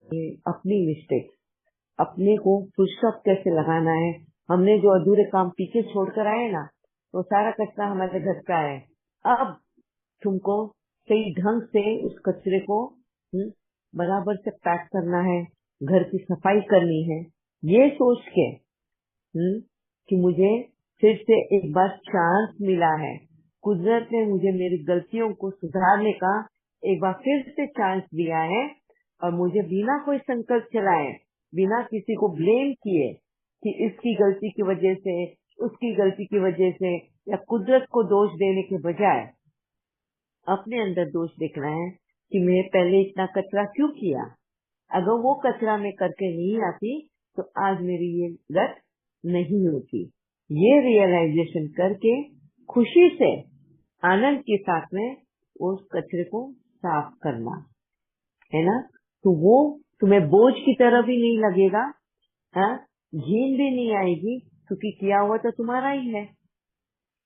अपनी मिस्टेक, अपने को फुल स्टॉप कैसे लगाना है। हमने जो अधूरे काम पीछे छोड़कर आए ना, तो सारा कचरा हमारे घर का है। अब तुमको सही ढंग से उस कचरे को बराबर से पैक करना है, घर की सफाई करनी है, ये सोच के कि मुझे फिर से एक बार चांस मिला है। कुदरत ने मुझे मेरी गलतियों को सुधारने का एक बार फिर से चांस दिया है, और मुझे बिना कोई संकल्प चलाए, बिना किसी को ब्लेम किए कि इसकी गलती की वजह से, उसकी गलती की वजह से, या कुदरत को दोष देने के बजाय अपने अंदर दोष देखना है कि मैं पहले इतना कचरा क्यों किया। अगर वो कचरा मैं करके नहीं आती तो आज मेरी ये गत नहीं होती। ये रियलाइजेशन करके खुशी से, आनंद के साथ में उस कचरे को साफ करना है ना, तो वो तुम्हें बोझ की तरह भी नहीं लगेगा, हाँ, घिन भी नहीं आएगी, क्योंकि किया हुआ तो तुम्हारा ही है।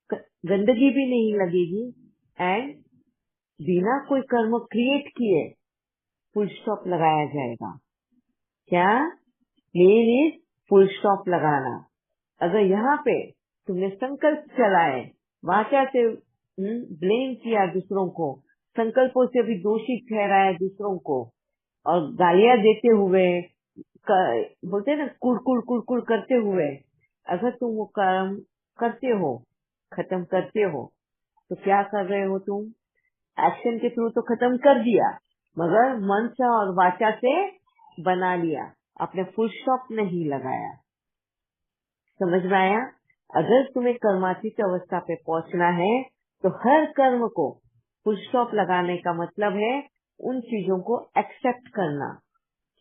गंदगी भी नहीं लगेगी, एंड बिना कोई कर्म क्रिएट किए फुल स्टॉप लगाया जाएगा। क्या मेन इज फुल स्टॉप लगाना। अगर यहाँ पे तुमने संकल्प चलाए, वाचा से ब्लेम किया दूसरों को, संकल्पों से भी दोषी ठहराया दूसरों को, और गालियां देते हुए, बोलते हैं ना कुड़कुड़ कुड़कुड़ करते हुए, अगर तुम वो कर्म करते हो, खत्म करते हो, तो क्या कर रहे हो तुम? एक्शन के थ्रू तो खत्म कर दिया, मगर मन से और वाचा से बना लिया, आपने फुल स्टॉप नहीं लगाया। समझ में आया? अगर तुम्हें कर्मातीत अवस्था पे पहुंचना है तो हर कर्म को फुल स्टॉप लगाने का मतलब है उन चीजों को एक्सेप्ट करना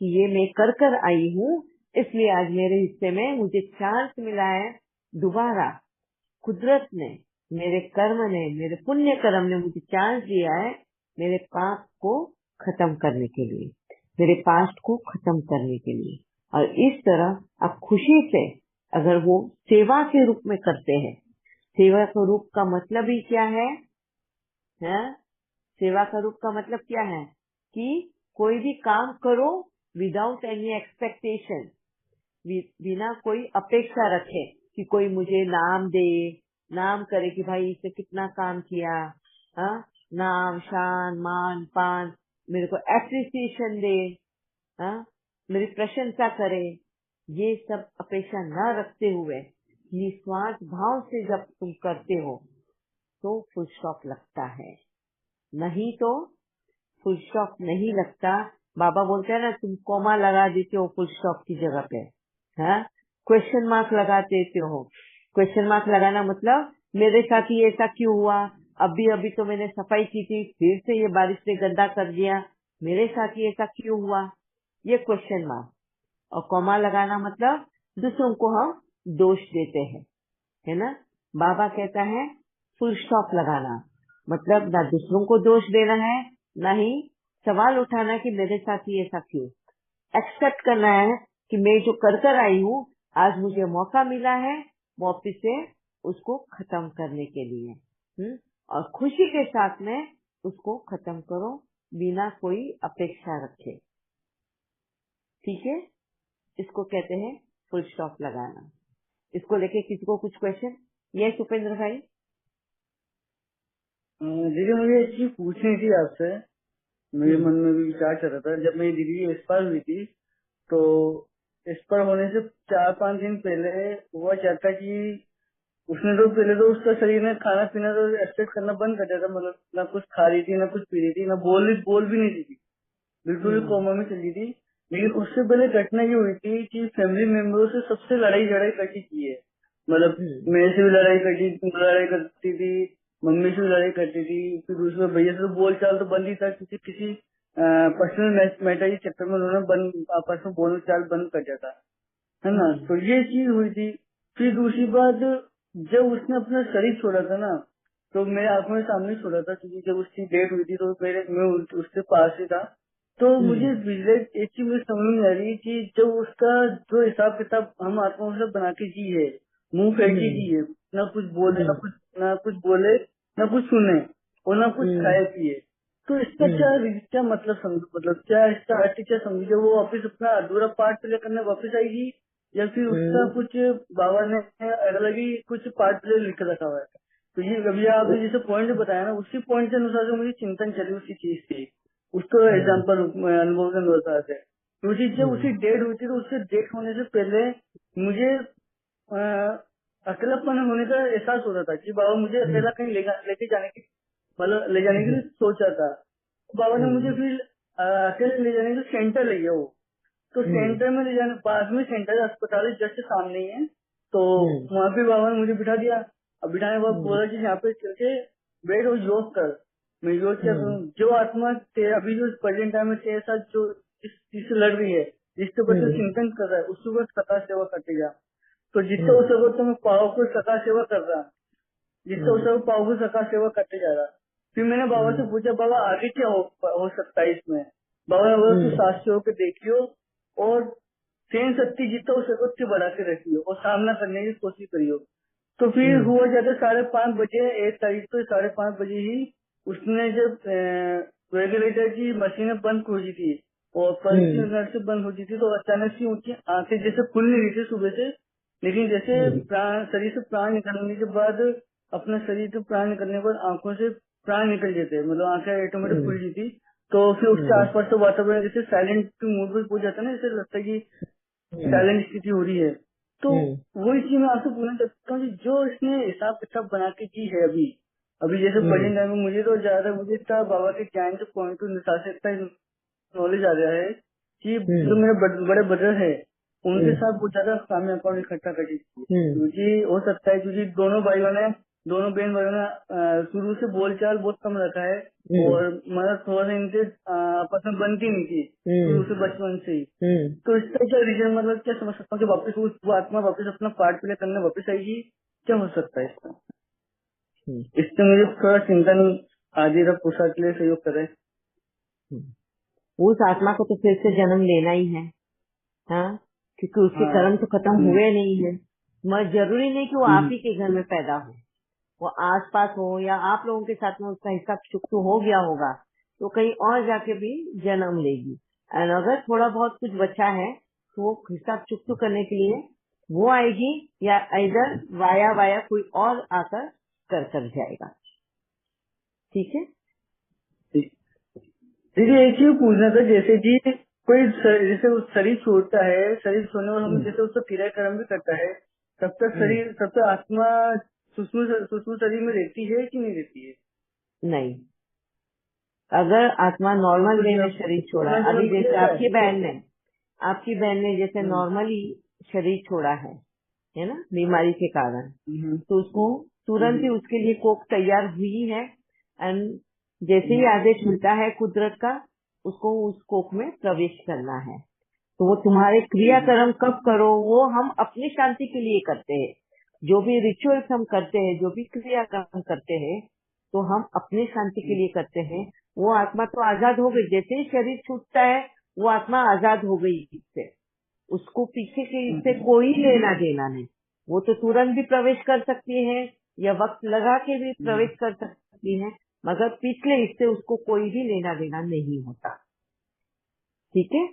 कि ये मैं कर कर आई हूँ, इसलिए आज मेरे हिस्से में मुझे चांस मिला है दोबारा। कुदरत ने, मेरे कर्म ने, मेरे पुण्य कर्म ने मुझे चांस दिया है मेरे पाप को खत्म करने के लिए, मेरे पास्ट को खत्म करने के लिए। और इस तरह आप खुशी से, अगर वो सेवा के रूप में करते हैं, सेवा का रूप का मतलब ही क्या है? सेवा का रूप का मतलब क्या है? कि कोई भी काम करो विदाउट एनी एक्सपेक्टेशन, बिना कोई अपेक्षा रखे कि कोई मुझे नाम दे, नाम करे कि भाई इसने कितना काम किया, हाँ, नाम, शान, मान, पान, मेरे को एप्रिसिएशन दे, हाँ, मेरी प्रशंसा करे। ये सब अपेक्षा न रखते हुए निस्वार्थ भाव से जब तुम करते हो तो फुल स्टॉप लगता है, नहीं तो फुल स्टॉप नहीं लगता। बाबा बोलते हैं ना, तुम कोमा लगा देते हो फुल स्टॉप की जगह पे, हाँ, क्वेश्चन मार्क लगा देते हो। क्वेश्चन मार्क लगाना मतलब मेरे साथ ही ऐसा क्यों हुआ, अभी अभी तो मैंने सफाई की थी, फिर से ये बारिश ने गंदा कर दिया, मेरे साथ ही ऐसा क्यों हुआ, ये क्वेश्चन मार्क। और कॉमा लगाना मतलब दूसरों को हम दोष देते हैं, है ना। बाबा कहता है फुल स्टॉप लगाना मतलब ना दूसरों को दोष देना है, ना ही सवाल उठाना कि मेरे साथ ही ऐसा क्यों। एक्सेप्ट करना है कि मैं जो कर कर आई हूँ, आज मुझे मौका मिला है वापिस से उसको खत्म करने के लिए। और खुशी के साथ में उसको खत्म करो बिना कोई अपेक्षा रखे। ठीक है, इसको कहते हैं फुल स्टॉप लगाना। इसको लेके किसी को कुछ क्वेश्चन? यस उपेंद्र भाई। दीदी मुझे एक चीज पूछनी थी आपसे, मेरे मन में भी विचार चल रहा था। जब मेरी दीदी एक्सपायर हुई थी तो एक्सपायर होने से 4-5 दिन पहले हुआ क्या था कि उसने तो पहले तो उसका शरीर ने खाना पीना तो एक्सपेक्ट करना बंद कर दिया था, मतलब ना कुछ खा रही थी, ना कुछ पी रही थी, ना बोल भी नहीं रही थी, बिल्कुल भी कोमा में चली थी। लेकिन उससे पहले घटना ये हुई थी कि फैमिली मेंबरों से सबसे लड़ाई कटी की है, मतलब मेरे से भी लड़ाई करती थी, मम्मी से भी लड़ाई करती थी, फिर दूसरे भैया से तो बोल चाल तो बंद ही था, किसी पर्सनल मैटर के चक्कर में उन्होंने आपस में बोल चाल बंद कर दिया था, है ना। तो ये चीज हुई थी। फिर दूसरी बात, जब उसने अपना शरीर छोड़ा था ना, तो मेरे आंखों में सामने छोड़ा था, क्योंकि जब उसकी डेथ हुई थी तो मैं उसके पास ही था। तो मुझे एक चीज मुझे समझ नहीं आ रही कि जब उसका जो हिसाब किताब हम आत्मा से बना के जी है, मुंह फेंकी जी है, ना कुछ बोले, ना कुछ बोले, ना कुछ सुने, और ना कुछ खाए पिए, तो इसका क्या मतलब समझो, मतलब क्या इसका अर्थ क्या समझो, वो वापस अपना अधूरा पार्ट प्ले करने वापस आएगी या फिर उसका कुछ बाबा ने अलग ही कुछ पार्ट प्ले लिख रखा हुआ है। तो ये अभी आपने जैसे पॉइंट बताया ना, उसी पॉइंट के अनुसार से मुझे चिंतन चली उसी चीज की, उसको एग्जाम्पल अनुभव के अनुसार से, क्योंकि जब उसी डेट हुई थी तो उससे डेट होने से पहले मुझे अकेलापन होने का एहसास हो रहा था कि बाबा मुझे अकेला कहीं लेके जाने की, मतलब ले जाने के लिए सोचा था। बाबा ने मुझे फिर अकेले ले जाने के लिए सेंटर ले गया वो, तो सेंटर में ले जाने, पास में सेंटर अस्पताल है, जस्ट सामने ही है। तो वहाँ पे बाबा ने मुझे बिठा दिया। अब बिठाने के बाद बोला कि यहाँ पे चल के बैठ और योग कर। मैं योग क्या करूँ, जो आत्मा अभी जो प्रेजेंट टाइम में तेरे साथ जो इस चीज से लड़ रही है, जिसके ऊपर से चिंतन कर रहा है, उसके ऊपर सदा सेवा करते जा। तो जिससे उस तो मैं पाव को सदा सेवा कर रहा, जिससे उसे पाव को सदा सेवा करते जा रहा। फिर मैंने बाबा से पूछा, बाबा आगे क्या हो सकता है इसमें। बाबा ने बोला, तू सास से होकर देखियो और सेन शक्ति जितना उसे उतनी बढ़ा के रखियो और सामना करने की कोशिश करियो। तो फिर हुआ जाता 5:30 बजे, 1 तारीख को 5:30 बजे ही उसने जब रेगुलेटर की मशीनें बंद हो गई थी और पल्स से बंद हो गई थी, तो अचानक से उनकी आंखें जैसे खुल नहीं रही थी सुबह से, लेकिन जैसे शरीर से प्राण निकलने के बाद, अपने शरीर से प्राण निकलने के बाद आंखों से प्राण निकल जाते, मतलब आंखें ऑटोमेटिक खुल गई थी। तो फिर उसके आसपास तो वातावरण जैसे साइलेंट मूड में पूछ जाता है ना, जैसे लगता है कि साइलेंट स्थिति हो रही है। तो वो चीज मैं आपसे पूछना चाहता हूँ कि जो इसने हिसाब किताब बना के की है अभी अभी जैसे प्रेजेंट टाइम में, मुझे तो ज्यादा मुझे इतना बाबा के ज्ञान के पॉइंट टू निकाल से इतना नॉलेज आ गया है कि जो मेरे बड़े ब्रदर है उनके साथ बहुत ज्यादा सामने अकाउंट इकट्ठा कर दी, क्योंकि हो सकता है क्योंकि दोनों बहन भाइयों ने शुरू से बोलचाल बहुत कम रखा है और मतलब थोड़ा सा इनसे आपस में बनती नहीं थी शुरू से, बचपन से ही। तो इसका क्या रीजन, मतलब क्या समझ सकता हूँ कि वापस वो आत्मा वापस अपना पार्ट प्ले करने वापस आएगी, क्या हो सकता है इसका। इससे मुझे थोड़ा चिंतन आदि का पूछा के लिए सहयोग करे। उस आत्मा को तो फिर से जन्म लेना ही है, हाँ, क्योंकि उसके कर्म तो खत्म हुए नहीं है। मगर जरूरी नहीं कि वो आप ही के घर में पैदा हो, वो आसपास हो या आप लोगों के साथ में उसका हिसाब चुकतू हो गया होगा तो कहीं और जाके भी जन्म लेगी। और अगर थोड़ा बहुत कुछ बचा है तो वो हिसाब चुकतू करने के लिए वो आएगी या इधर वाया कोई और आकर कर जाएगा। ठीक है दीदी, एक चीज पूछना था, जैसे कि कोई जैसे शरीर छोड़ता है, शरीर छोड़ने और हम जैसे उसका क्रिया कर्म भी करता है, तब तक आत्मा सूक्ष्म शरीर में रहती है कि नहीं रहती है? नहीं, अगर आत्मा नॉर्मल वे में शरीर छोड़ा, अभी जैसे आपकी बहन ने जैसे नॉर्मली शरीर छोड़ा है ना, बीमारी के कारण, तो उसको तुरंत ही उसके लिए कोख तैयार हुई है। एंड जैसे ही आदेश मिलता है कुदरत का, उसको उस कोख में प्रवेश करना है। तो वो तुम्हारे क्रियाकर्म कब करो, वो हम अपनी शांति के लिए करते हैं। जो भी रिचुअल्स हम करते हैं, जो भी क्रियाकर्म करते हैं, तो हम अपनी शांति के लिए करते हैं। वो आत्मा तो आजाद हो गई, जैसे ही शरीर छूटता है वो आत्मा आजाद हो गई इससे, उसको पीछे के इससे कोई लेना देना नहीं। वो तो तुरंत भी प्रवेश कर सकती है या वक्त लगा के भी प्रवेश कर सकती है, मगर पिछले इससे उसको कोई भी लेना देना नहीं होता। ठीक है,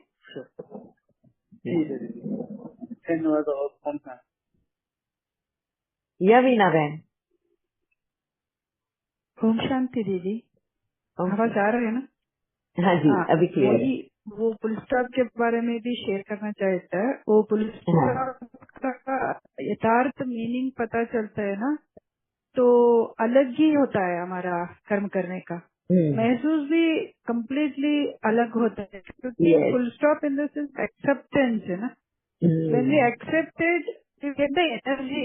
धन्यवाद। या वीना बहन? ओम शांति दीदी, आवाज आ रहा है ना? हाँ जी, अभी क्लियर है। वो पुल स्टॉप के बारे में भी शेयर करना चाहता है। वो पुल स्टॉप का यथार्थ मीनिंग पता चलता है ना, तो अलग ही होता है हमारा कर्म करने का महसूस भी कम्प्लीटली अलग होता है, क्योंकि full stop in the sense acceptance है ना। When we accepted you get the energy,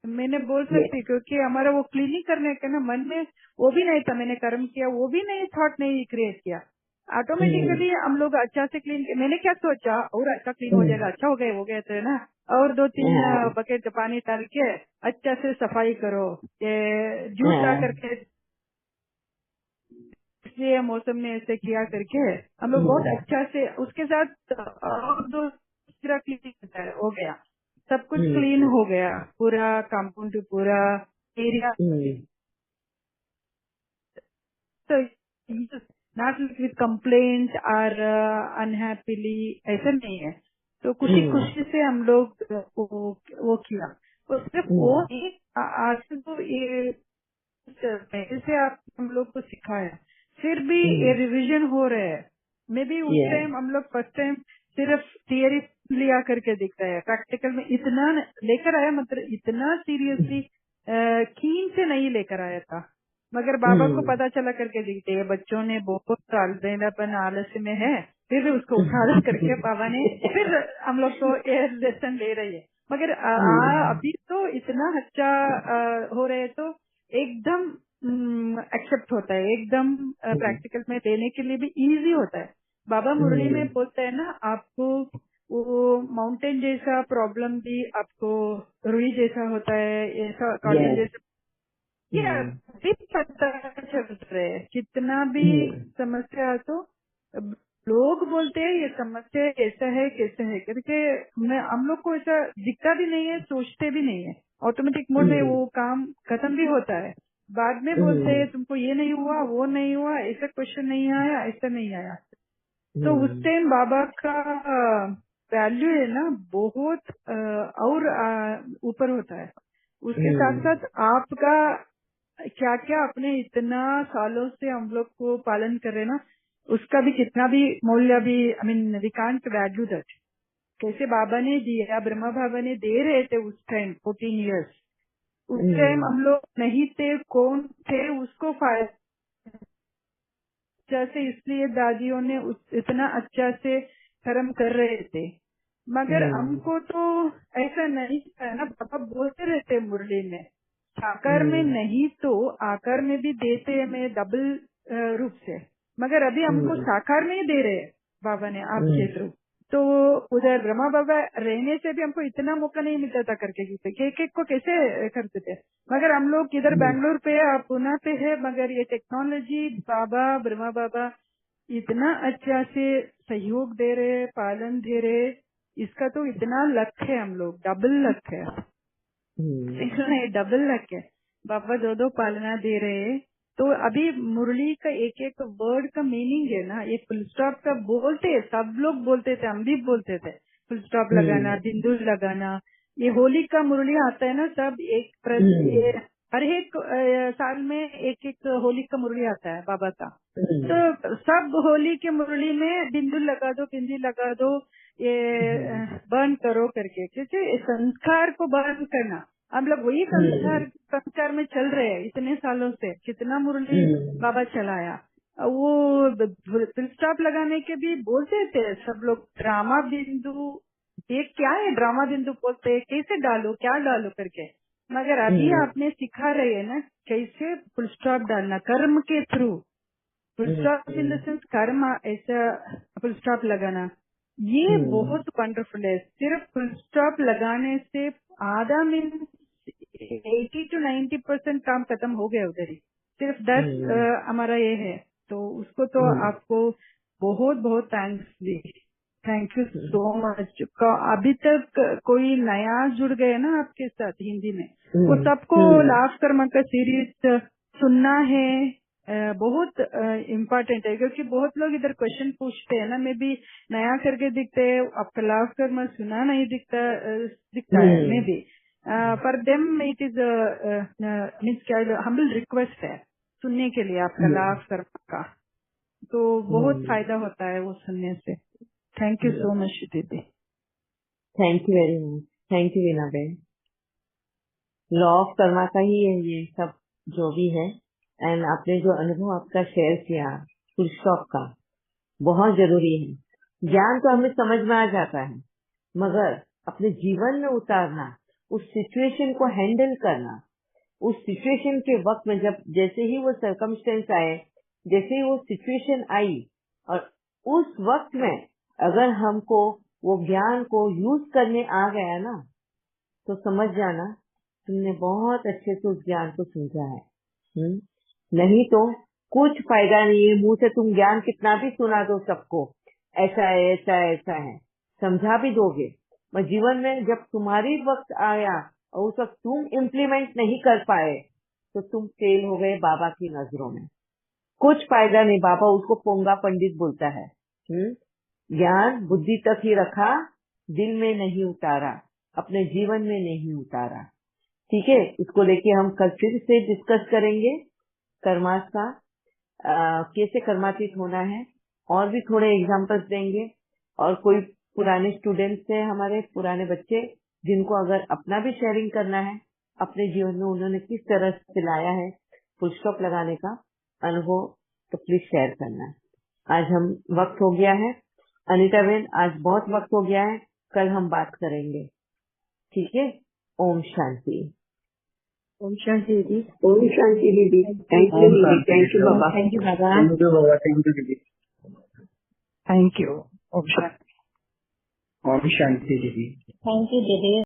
मैंने बोल सकती क्योंकि हमारा वो क्लीनिंग करने का ना मन में वो भी नहीं था, मैंने कर्म किया वो भी नहीं, थॉट नहीं क्रिएट किया, ऑटोमेटिकली हम लोग अच्छा से क्लीन। मैंने क्या सोचा और अच्छा क्लीन हो जाएगा, अच्छा हो गए थे ना, और 2-3 बकेट का पानी डाल के अच्छा से सफाई करो, ये जूठा करके इसलिए मौसम में ऐसे किया करके हम लोग बहुत अच्छा से उसके साथ और दूसरा क्लीन हो गया, सब कुछ क्लीन हो गया, पूरा कंपाउंड पूरा एरिया। तो नॉट विथ कंप्लेंट और अनहैप्पीली, ऐसा नहीं है। तो खुशी खुशी से हम लोग वो किया। तो सिर्फ वो नहीं, आज तो ये पहले से आप हम लोग को सिखाया, फिर भी ये रिवीजन हो रहे हैं। मे बी उस टाइम हम लोग फर्स्ट टाइम सिर्फ थियरी लिया करके दिखता है, प्रैक्टिकल में इतना लेकर आया, मतलब इतना सीरियसली कीन से नहीं लेकर आया था। मगर बाबा को पता चला करके दिखते है, बच्चों ने बहुत अलबेलापन आलस्य में है, फिर भी उसको उठा करके बाबा ने फिर हम लोग को ये लेसन ले रही है। मगर अभी तो इतना अच्छा हो रहे, तो एकदम एक्सेप्ट होता है, एकदम प्रैक्टिकल में देने के लिए भी इजी होता है। बाबा मुरली में बोलते हैं ना, आपको वो माउंटेन जैसा प्रॉब्लम भी आपको रुई जैसा होता है, ऐसा कॉटन जैसा, ये अभी पता चल रहे है। कितना भी समस्या हो तो लोग बोलते हैं ये समस्या ऐसा है कैसा है करके, हम लोग को ऐसा दिखता भी नहीं है, सोचते भी नहीं है, ऑटोमेटिक मोड में वो काम खत्म भी होता है। बाद में बोलते हैं तुमको ये नहीं हुआ, वो नहीं हुआ, ऐसा क्वेश्चन नहीं आया, ऐसा नहीं आया। तो उस टाइम बाबा का वैल्यू है ना बहुत और ऊपर होता है। उसके साथ साथ आपका क्या क्या अपने इतना सालों से हम लोग को पालन कर रहे ना, उसका भी कितना भी मूल्य भी, I mean we can't value that. कैसे बाबा ने दिया, ब्रह्मा बाबा ने दे रहे थे उस टाइम 14 इयर्स, उस टाइम हम लोग नहीं थे, कौन थे उसको फायदा से, इसलिए दादियों ने इतना अच्छा से कर्म कर रहे थे। मगर हमको तो ऐसा नहीं है ना, पापा बोलते रहते मुरली में, साकार में नहीं तो आकार में भी देते हैं, मैं डबल रूप से। मगर अभी हमको साकार में ही दे रहे हैं बाबा ने आपके थ्रू। तो उधर ब्रह्मा बाबा रहने से भी हमको इतना मौका नहीं मिलता था करके, एक एक को कैसे करते थे। मगर हम लोग इधर बैंगलोर पे, आप पुणे पे है, मगर ये टेक्नोलॉजी बाबा ब्रह्मा बाबा इतना अच्छा से सहयोग दे रहे, पालन दे रहे, इसका तो इतना लक है, हम लोग डबल लक है, नहीं डबल लक है। बाबा दो पालना दे रहे। तो अभी मुरली का एक एक वर्ड का मीनिंग है ना, ये फुल स्टॉप का बोलते, सब लोग बोलते थे, हम भी बोलते थे, फुल स्टॉप लगाना, बिंदु लगाना। ये होली का मुरली आता है ना, सब एक हर एक साल में एक एक होली का मुरली आता है बाबा का। तो सब होली के मुरली में बिंदु लगा दो, बिंदी लगा दो, ये बर्न करो करके, क्योंकि संस्कार को बर्न करना, हम लोग वही संस्कार में चल रहे हैं इतने सालों से। कितना मुरली बाबा चलाया, वो फुल स्टॉप लगाने के भी बोलते थे सब लोग, ड्रामा बिंदु, ये क्या है ड्रामा बिंदु बोलते हैं, कैसे डालो, क्या डालो करके। मगर अभी आपने सिखा रहे हैं ना कैसे फुल स्टॉप डालना, कर्म के through, full stop in the sense कर्म, ऐसा फुल स्टॉप लगाना, ये बहुत वंडरफुल है। सिर्फ फुल स्टॉप लगाने से आधा मीन 80 to 90% काम खत्म हो गया उधर ही, सिर्फ 10 हमारा ये है। तो उसको तो आपको बहुत बहुत thanks the, thank you so much. अभी तक कोई नया जुड़ गए ना आपके साथ हिंदी में, वो सबको लाभ कर्म का सीरीज सुनना है, बहुत इम्पोर्टेंट है। क्योंकि बहुत लोग इधर क्वेश्चन पूछते हैं ना, मैं भी नया करके दिखते हैं, आपका लाभ कर्म सुना नहीं दिखता है, may be for them it is means क्या हम्बल रिक्वेस्ट है सुनने के लिए आपका लाभ कर्म का, तो बहुत फायदा होता है वो सुनने से। थैंक यू सो मच दीदी। Thank you very much, thank you Veena Ben. Law of Karma का ही है ये सब जो भी है, एंड आपने जो अनुभव आपका शेयर किया फुल स्टॉप का, बहुत जरूरी है। ज्ञान तो हमें समझ में आ जाता है, मगर अपने जीवन में उतारना, उस सिचुएशन को हैंडल करना, उस सिचुएशन के वक्त में जब जैसे ही वो सर्कमस्टेंस आए, जैसे ही वो सिचुएशन आई, और उस वक्त में अगर हमको वो ज्ञान को यूज करने आ गया ना, तो समझ जाना तुमने बहुत अच्छे से उस ज्ञान को समझा है। नहीं तो कुछ फायदा नहीं है, मुंह से तुम ज्ञान कितना भी सुना दो सबको, ऐसा है ऐसा है ऐसा है, समझा भी दोगे, पर जीवन में जब तुम्हारी वक्त आया और उस वक्त तुम इम्प्लीमेंट नहीं कर पाए, तो तुम फेल हो गए बाबा की नजरों में। कुछ फायदा नहीं। बाबा उसको पोंगा पंडित बोलता है। ज्ञान बुद्धि तक ही रखा, दिल में नहीं उतारा, अपने जीवन में नहीं उतारा। ठीक है, इसको लेके हम कल फिर से डिस्कस करेंगे। कर्मास का कैसे कर्मातीत होना है, और भी थोड़े एग्जांपल्स देंगे। और कोई पुराने स्टूडेंट्स है, हमारे पुराने बच्चे, जिनको अगर अपना भी शेयरिंग करना है, अपने जीवन में उन्होंने किस तरह से लाया है फुल स्टॉप लगाने का अनुभव, तो प्लीज शेयर करना। आज हम वक्त हो गया है अनीता बहन, आज बहुत वक्त हो गया है, कल हम बात करेंगे। ठीक है, ओम शांति। ओम शांति दीदी। ओम शांति दीदी। थैंक यू दीदी, थैंक यू बाबा। थैंक यू बाबा। थैंक यू बाबा, थैंक यू दीदी। Thank you. ओम शांति। ओम शांति दीदी। थैंक यू दीदी।